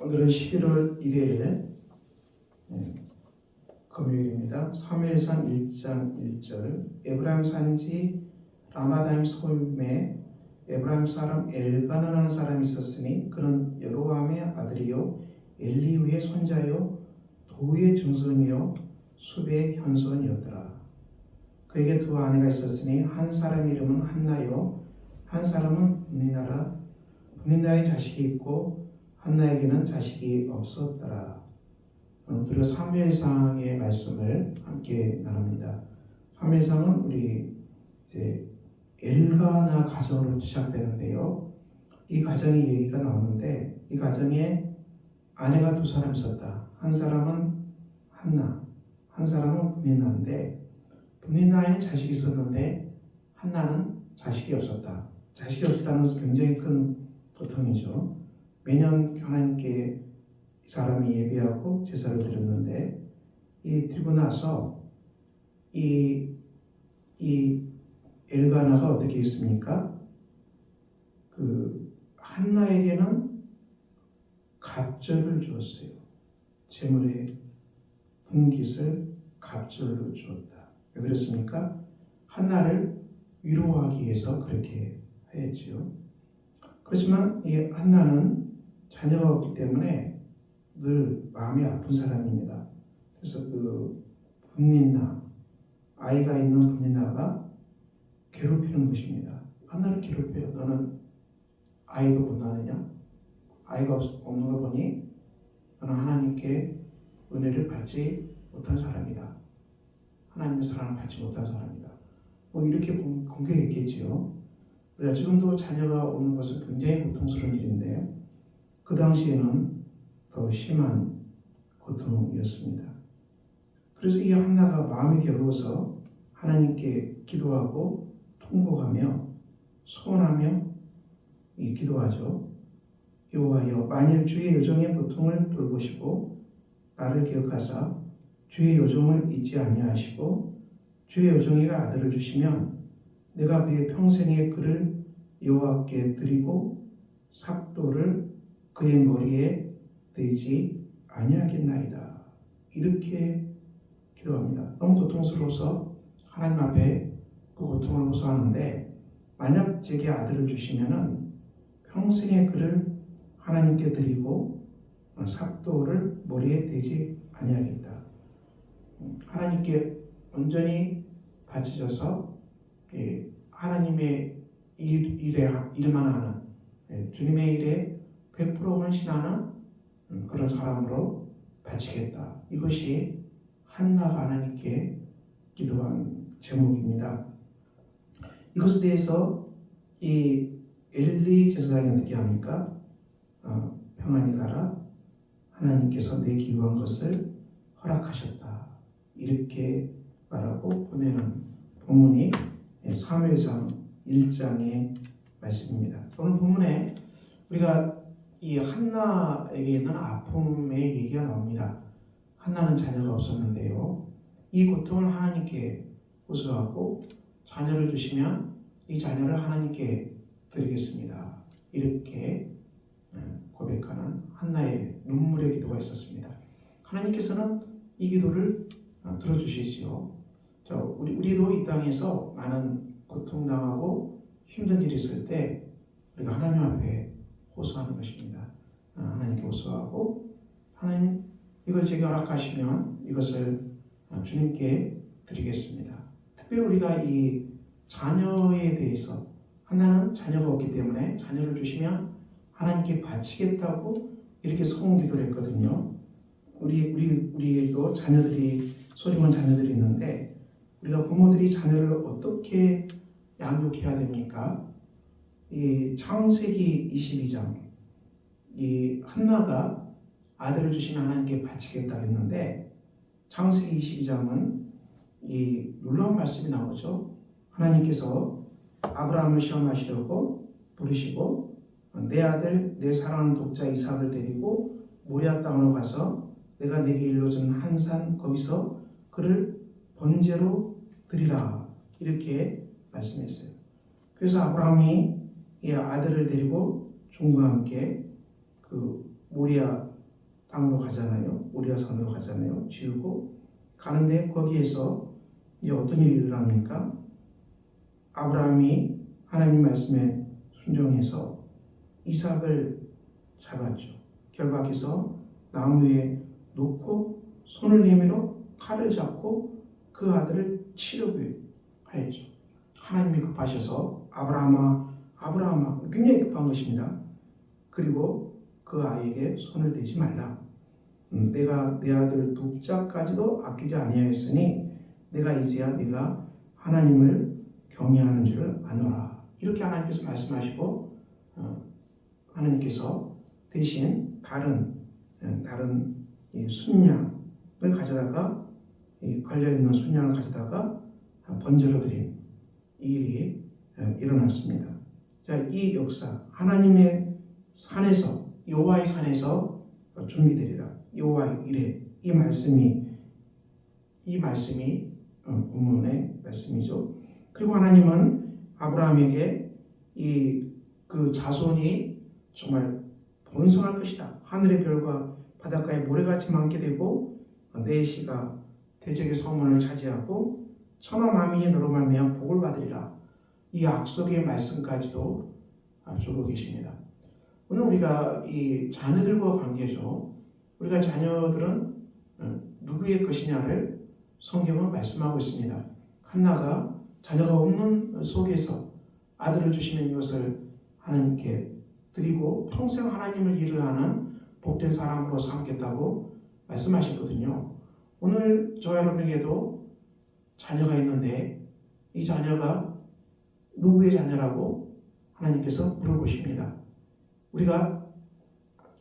오늘은 11월 1일 금요일입니다. 사무엘상 1장 1절 에브라임 산지 라마다임 소임에 에브라임 사람 엘가나라는 사람이 있었으니 그는 여로함의 아들이요 엘리후의 손자요 도의 증손이요 수베의 현손이었더라. 그에게 두 아내가 있었으니 한 사람 이름은 한나요 한 사람은 분니나라. 분니나의 자식이 있고 한나에게는 자식이 없었더라. 우리가 사무엘상의 말씀을 함께 나눕니다. 사무엘상은 우리 이제 엘가나 가정으로 시작되는데요. 이 가정의 얘기가 나오는데 이 가정에 아내가 두 사람 있었다. 한 사람은 한나, 한 사람은 분니나인데 분니나에는 자식이 있었는데 한나는 자식이 없었다. 자식이 없었다는 것은 굉장히 큰 고통이죠. 매년 하나님께 이 사람이 예배하고 제사를 드렸는데 이 드리고 나서 이 엘가나가 어떻게 했습니까? 그 한나에게는 갑절을 주었어요. 재물의 분깃을 갑절로 주었다. 왜 그랬습니까? 한나를 위로하기 위해서 그렇게 하였지요. 그렇지만 이 한나는 자녀가 없기 때문에 늘 마음이 아픈 사람입니다. 그래서 그 분니나, 아이가 있는 분니나가 괴롭히는 것입니다. 한나를 괴롭혀요. 너는 아이도 못 낳느냐? 아이가 없는 걸 보니 너는 하나님께 은혜를 받지 못한 사람이다. 하나님의 사랑을 받지 못한 사람이다. 뭐 이렇게 공격했겠지요. 우리가 지금도 자녀가 없는 것은 굉장히 고통스러운 일인데 그 당시에는 더 심한 고통이었습니다. 그래서 이 한나가 마음이 괴로워서 하나님께 기도하고 통곡하며 소원하며 기도하죠. 여호와여, 만일 주의 여종의 고통을 돌보시고 나를 기억하사 주의 여종을 잊지 아니하시고 주의 여종에게 아들을 주시면 내가 그의 평생의 그를 여호와께 드리고 삭도를 그의 머리에 대지 아니하겠나이다. 이렇게 기도합니다. 너무 고통스러워서 하나님 앞에 그 고통을 호소하는데 만약 제게 아들을 주시면은 평생의 그를 하나님께 드리고 삭도를 머리에 대지 아니하겠다. 하나님께 온전히 바쳐져서 하나님의 일만 하는 주님의 일에 100% 헌신하는 그런 사람으로 바치겠다. 이것이 한나가 하나님께 기도한 제목입니다. 이것에 대해서 이 엘리 제사장이 어떻게 합니까? 평안히 가라. 하나님께서 내 기도한 것을 허락하셨다. 이렇게 말하고 보내는 본문이 사무엘상 1장의 말씀입니다. 오늘 본문에 우리가 이 한나에게 있는 아픔의 얘기가 나옵니다. 한나는 자녀가 없었는데요. 이 고통을 하나님께 호소하고 자녀를 주시면 이 자녀를 하나님께 드리겠습니다. 이렇게 고백하는 한나의 눈물의 기도가 있었습니다. 하나님께서는 이 기도를 들어주시지요. 우리도 이 땅에서 많은 고통당하고 힘든 일이 있을 때 우리가 하나님 앞에 호소하는 것입니다. 하나님께 호소하고 하나님 이걸 제게 허락하시면 이것을 주님께 드리겠습니다. 특별히 우리가 이 자녀에 대해서 하나는 자녀가 없기 때문에 자녀를 주시면 하나님께 바치겠다고 이렇게 소원 기도를 했거든요. 우리에도 자녀들이 소중한 자녀들이 있는데 우리가 부모들이 자녀를 어떻게 양육해야 됩니까? 이 창세기 22장 이 한나가 아들을 주시면 하나님께 바치겠다 했는데 창세기 22장은 이 놀라운 말씀이 나오죠. 하나님께서 아브라함을 시험하시려고 부르시고 내 아들 내 사랑하는 독자 이삭을 데리고 모리아 땅으로 가서 내가 내게 일러준 한 산 거기서 그를 번제로 드리라 이렇게 말씀했어요. 그래서 아브라함이 이 아들을 데리고 종과 함께 그 모리아 땅으로 가잖아요. 우리가 산으로 가잖아요. 지우고 가는데 거기에서 이제 어떤 일이 일어납니까? 아브라함이 하나님 말씀에 순종해서 이삭을 잡았죠. 결박해서 나무 위에 놓고 손을 내밀어 칼을 잡고 그 아들을 치려고 하였죠. 하나님이 급하셔서 아브라함아 굉장히 급한 것입니다. 그리고 그 아이에게 손을 대지 말라. 내가 내 아들 독자까지도 아끼지 아니하였으니 내가 이제야 네가 하나님을 경외하는 줄을 아노라. 이렇게 하나님께서 말씀하시고 하나님께서 대신 다른 이 순양을 가져다가 걸려있는 순양을 가져다가 번제로 드린 이 일이 일어났습니다. 자, 이 역사 하나님의 산에서 여호와의 산에서 준비되리라. 여호와의 이레 이 말씀이 본문의 말씀이죠. 그리고 하나님은 아브라함에게 그 자손이 정말 번성할 것이다. 하늘의 별과 바닷가의 모래같이 많게 되고 내 씨가 대적의 서문을 차지하고 천하 만민이 너로 말미암아 복을 받으리라. 이 약속의 말씀까지도 주고 계십니다. 오늘 우리가 이 자녀들과 관계죠. 우리가 자녀들은 누구의 것이냐를 성경은 말씀하고 있습니다. 한나가 자녀가 없는 속에서 아들을 주시면 이것을 하나님께 드리고 평생 하나님을 일을 하는 복된 사람으로 삼겠다고 말씀하셨거든요. 오늘 저와 여러분에게도 자녀가 있는데 이 자녀가 누구의 자녀라고 하나님께서 물어보십니다. 우리가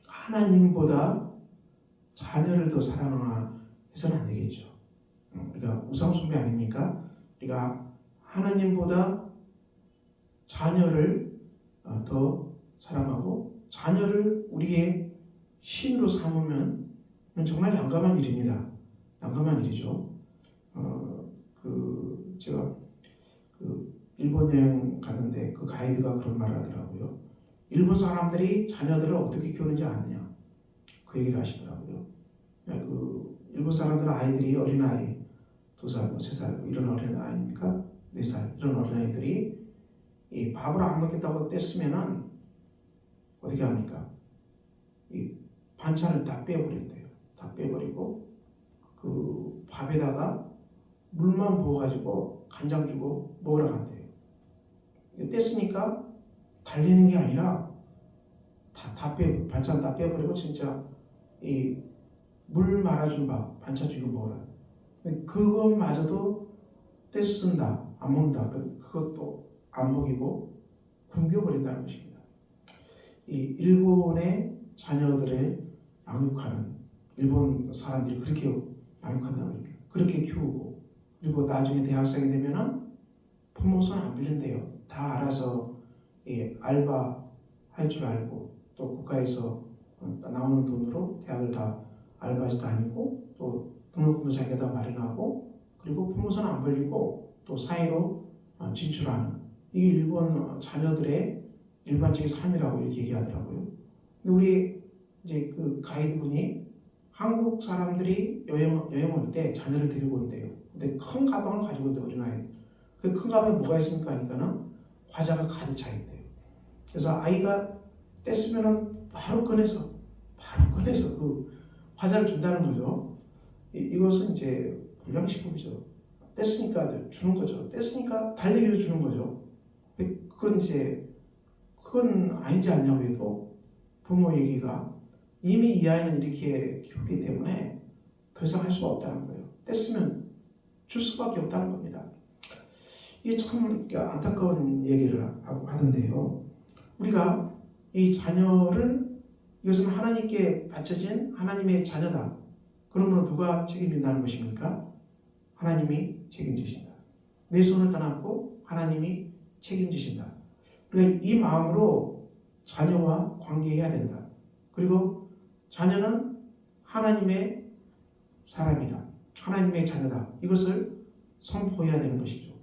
하나님보다 자녀를 더 사랑해서는 안 되겠죠. 우리가 우상숭배 아닙니까? 우리가 하나님보다 자녀를 더 사랑하고 자녀를 우리의 신으로 삼으면 정말 난감한 일입니다. 난감한 일이죠. 제가 일본 여행 갔는데 그 가이드가 그런 말을 하더라고요. 일본 사람들이 자녀들을 어떻게 키우는지 아느냐 그 얘기를 하시더라고요. 일본 사람들은 아이들이 어린아이 2살, 3살 이런 어린아이입니까? 4살 이런 어린아이들이 이 밥을 안 먹겠다고 뗐으면은 어떻게 합니까? 이 반찬을 다 빼버린대요. 다 빼버리고 그 밥에다가 물만 부어가지고 간장 주고 먹으러 간대요. 뗐으니까 달리는 게 아니라 반찬 다 빼버리고 진짜 이 물 말아준 밥 반찬 주고 먹으라. 그것마저도 떼쓴다 안 먹는다. 그것도 안 먹이고 굶겨버린다는 것입니다. 이 일본의 자녀들을 양육하는 일본 사람들이 그렇게 양육한다는 거예요. 그렇게 키우고 그리고 나중에 대학생이 되면은 부모 손 안 빌린대요. 다 알아서 알바 할 줄 알고 또 국가에서 나오는 돈으로 대학을 다 알바해서 다니고 또 등록금도 자기가 다 마련하고 그리고 부모 손 안 벌리고 또 사회로 진출하는 이게 일본 자녀들의 일반적인 삶이라고 이렇게 얘기하더라고요. 근데 우리 이제 그 가이드분이 한국 사람들이 여행 올 때 자녀를 데리고 온대요. 근데 큰 가방을 가지고 온대요, 어린아이. 그 큰 가방에 뭐가 있습니까? 하니까는 과자가 가득 차 있대요. 그래서 아이가 뗐으면은 바로 꺼내서 그 과자를 준다는 거죠. 이것은 이제 불량식품이죠. 뗐으니까 주는 거죠. 뗐으니까 달래기로 주는 거죠. 그건 아니지 않냐고 해도 부모 얘기가 이미 이 아이는 이렇게 키웠기 때문에 더 이상 할 수가 없다는 거예요. 뗐으면 줄 수밖에 없다는 겁니다. 이게 참 안타까운 얘기를 하던데요. 우리가 이 자녀를 이것은 하나님께 바쳐진 하나님의 자녀다. 그러므로 누가 책임진다는 것입니까? 하나님이 책임지신다. 내 손을 떠났고 하나님이 책임지신다. 그러니까 이 마음으로 자녀와 관계해야 된다. 그리고 자녀는 하나님의 사람이다. 하나님의 자녀다. 이것을 선포해야 되는 것이죠.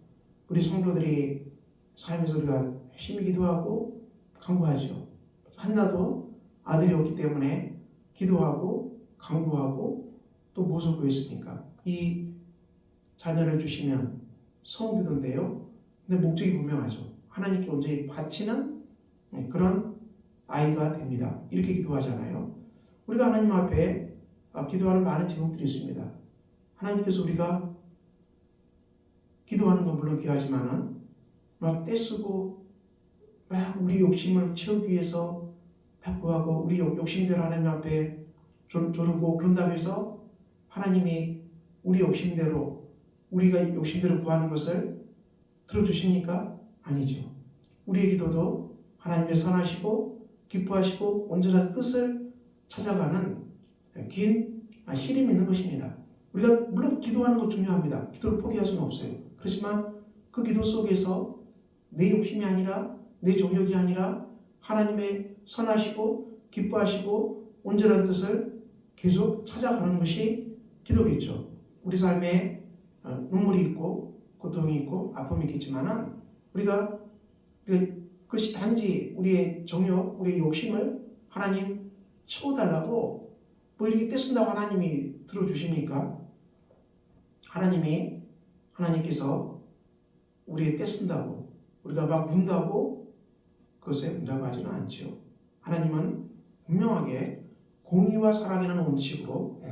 우리 성도들이 삶에서 우리가 열심히 기도하고 간구하죠. 한나도 아들이 없기 때문에 기도하고 강구하고 또 무엇을 구했습니까? 이 자녀를 주시면 성기도인데요. 근데 목적이 분명하죠. 하나님께 온전히 바치는 그런 아이가 됩니다. 이렇게 기도하잖아요. 우리가 하나님 앞에 기도하는 많은 제목들이 있습니다. 하나님께서 우리가 기도하는 건 물론 귀하지만은 막 떼쓰고 막 우리 욕심을 채우기 위해서 구하고 우리 욕심대로 하나님 앞에 조르고 그런다고 해서 하나님이 우리 욕심대로 우리가 욕심대로 구하는 것을 들어주십니까? 아니죠. 우리의 기도도 하나님의 선하시고 기뻐하시고 온전한 뜻을 찾아가는 긴 씨름이 있는 것입니다. 우리가 물론 기도하는 것 중요합니다. 기도를 포기할 수는 없어요. 그렇지만 그 기도 속에서 내 욕심이 아니라 내 정욕이 아니라 하나님의 선하시고 기뻐하시고 온전한 뜻을 계속 찾아가는 것이 기도겠죠. 우리 삶에 눈물이 있고 고통이 있고 아픔이 있겠지만 우리가 그것이 단지 우리의 정욕, 우리의 욕심을 하나님 채워달라고 뭐 이렇게 떼쓴다고 하나님이 들어주십니까? 하나님께서 우리의 떼쓴다고 우리가 막 운다고 그것에 응답 하지는 않죠. 하나님은 분명하게 공의와 사랑이라는 원칙으로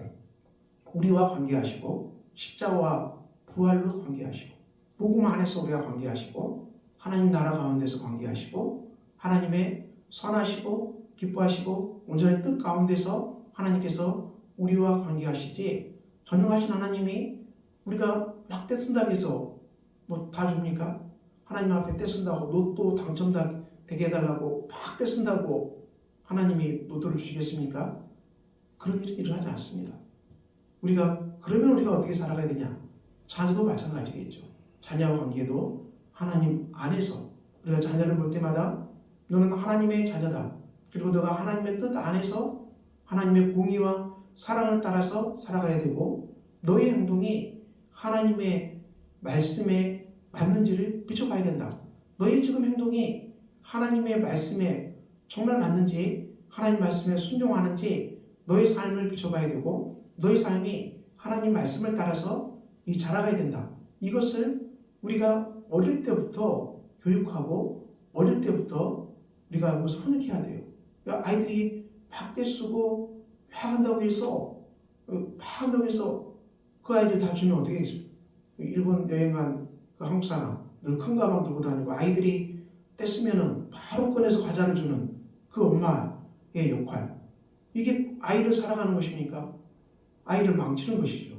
우리와 관계하시고 십자가와 부활로 관계하시고 복음 안에서 우리가 관계하시고 하나님 나라 가운데서 관계하시고 하나님의 선하시고 기뻐하시고 온전한 뜻 가운데서 하나님께서 우리와 관계하시지 전능하신 하나님이 우리가 막 떼쓴다고 해서 뭐 다 줍니까? 하나님 앞에 떼쓴다고 로또 당첨되게 해달라고 막 떼쓴다고 하나님이 로또를 주시겠습니까? 그런 일이 일어나지 않습니다. 그러면 우리가 어떻게 살아가야 되냐? 자녀도 마찬가지겠죠. 자녀와 관계도 하나님 안에서 우리가 자녀를 볼 때마다 너는 하나님의 자녀다. 그리고 너가 하나님의 뜻 안에서 하나님의 공의와 사랑을 따라서 살아가야 되고 너의 행동이 하나님의 말씀에 맞는지를 비춰봐야 된다. 너의 지금 행동이 하나님의 말씀에 정말 맞는지 하나님 말씀에 순종하는지 너의 삶을 비춰봐야 되고 너의 삶이 하나님 말씀을 따라서 자라가야 된다. 이것을 우리가 어릴 때부터 교육하고 어릴 때부터 우리가 그것을 훈육해야 돼요. 아이들이 막 떼쓰고 막 한다고 해서 그 아이들 다 주면 어떻게 하겠습니까? 일본 여행 간 그 한국 사람 늘 큰 가방 들고 다니고 아이들이 떼쓰면은 바로 꺼내서 과자를 주는 그 엄마의 역할. 이게 아이를 사랑하는 것입니까? 아이를 망치는 것이죠.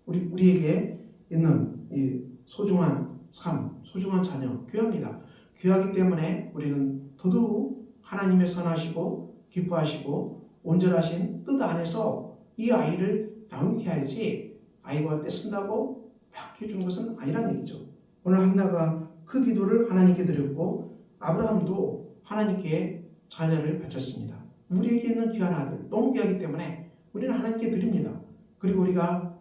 우리에게 있는 이 소중한 삶, 소중한 자녀, 귀합니다. 귀하기 때문에 우리는 더더욱 하나님의 선하시고 기뻐하시고 온전하신 뜻 안에서 이 아이를 양육해야지 아이가 떼쓴다고 막 해주는 것은 아니란 얘기죠. 오늘 한나가 그 기도를 하나님께 드렸고 아브라함도 하나님께 자녀를 바쳤습니다. 우리에게 있는 귀한 아들, 너무 귀하기 때문에 우리는 하나님께 드립니다. 그리고 우리가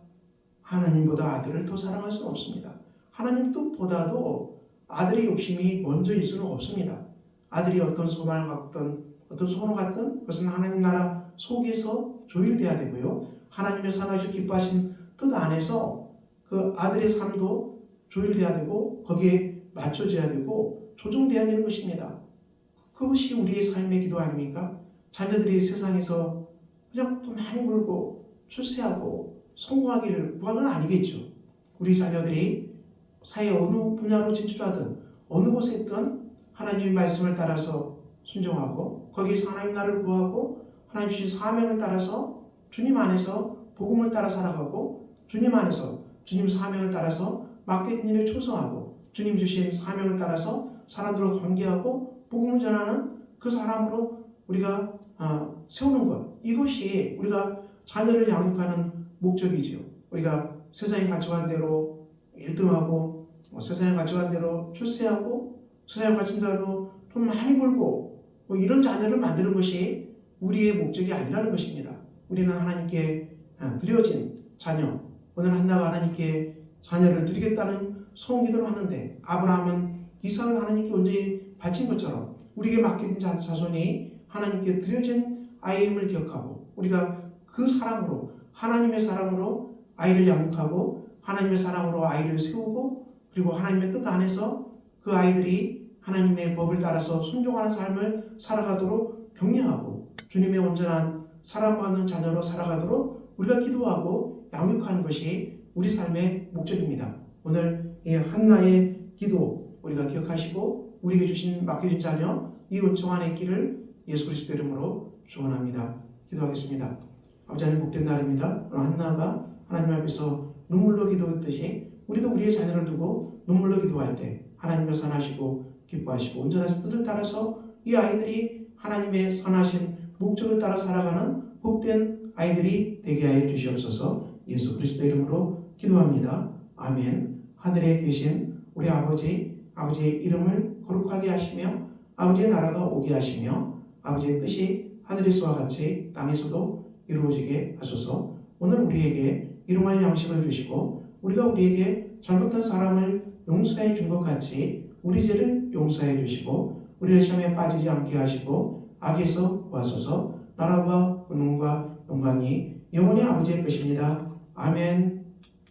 하나님보다 아들을 더 사랑할 수는 없습니다. 하나님 뜻보다도 아들의 욕심이 먼저일 수는 없습니다. 아들이 어떤 소망을 갖든 어떤 소원을 갖든 그것은 하나님 나라 속에서 조율돼야 되고요. 하나님의 선하시고 기뻐하신 뜻 안에서 그 아들의 삶도 조율돼야 되고 거기에 맞춰져야 되고 조정돼야 되는 것입니다. 그것이 우리의 삶의 기도 아닙니까? 자녀들이 세상에서 그냥 또 많이 벌고 출세하고 성공하기를 구하는 건 아니겠죠. 우리 자녀들이 사회 어느 분야로 진출하든 어느 곳에 있든 하나님의 말씀을 따라서 순종하고 거기에서 하나님 나라를 구하고 하나님 주신 사명을 따라서 주님 안에서 복음을 따라 살아가고 주님 안에서 주님 사명을 따라서 맡겨진 일에 충성하고 주님 주신 사명을 따라서 사람들과 관계하고 복음을 전하는 그 사람으로 우리가 세우는 것, 이것이 우리가 자녀를 양육하는 목적이지요. 우리가 세상의 가치관대로 1등하고 세상의 가치관대로 출세하고 세상의 가치관대로 돈 많이 벌고 이런 자녀를 만드는 것이 우리의 목적이 아니라는 것입니다. 우리는 하나님께 드려진 자녀, 오늘 한나가 하나님께 자녀를 드리겠다는 소원기도를 하는데 아브라함은 이삭을 하나님께 온전히 바친 것처럼 우리에게 맡겨진 자손이 하나님께 드려진 아이임을 기억하고 우리가 그 사랑으로, 하나님의 사랑으로 아이를 양육하고 하나님의 사랑으로 아이를 세우고 그리고 하나님의 뜻 안에서 그 아이들이 하나님의 법을 따라서 순종하는 삶을 살아가도록 격려하고 주님의 온전한 사랑받는 자녀로 살아가도록 우리가 기도하고 양육하는 것이 우리 삶의 목적입니다. 오늘 이 한나의 기도 우리가 기억하시고 우리에게 맡겨진 자녀 이 은총 안에 있기를 예수 그리스도 이름으로 축원합니다. 기도하겠습니다. 아버지 하나님 복된 날입니다. 오늘 한나가 하나님 앞에서 눈물로 기도했듯이 우리도 우리의 자녀를 두고 눈물로 기도할 때 하나님의 선하시고 기뻐하시고 온전하신 뜻을 따라서 이 아이들이 하나님의 선하신 목적을 따라 살아가는 복된 아이들이 되게 하여 주시옵소서. 예수 그리스도 이름으로 기도합니다. 아멘. 하늘에 계신 우리 아버지의 이름을 거룩하게 하시며 아버지의 나라가 오게 하시며 아버지의 뜻이 하늘에서와 같이 땅에서도 이루어지게 하소서. 오늘 우리에게 일용할 양식을 주시고 우리가 우리에게 잘못한 사람을 용서해 준 것 같이 우리 죄를 용서해 주시고 우리를 시험에 빠지지 않게 하시고 악에서 구하소서. 나라와 권능과 영광이 영원히 아버지의 것입니다. 아멘.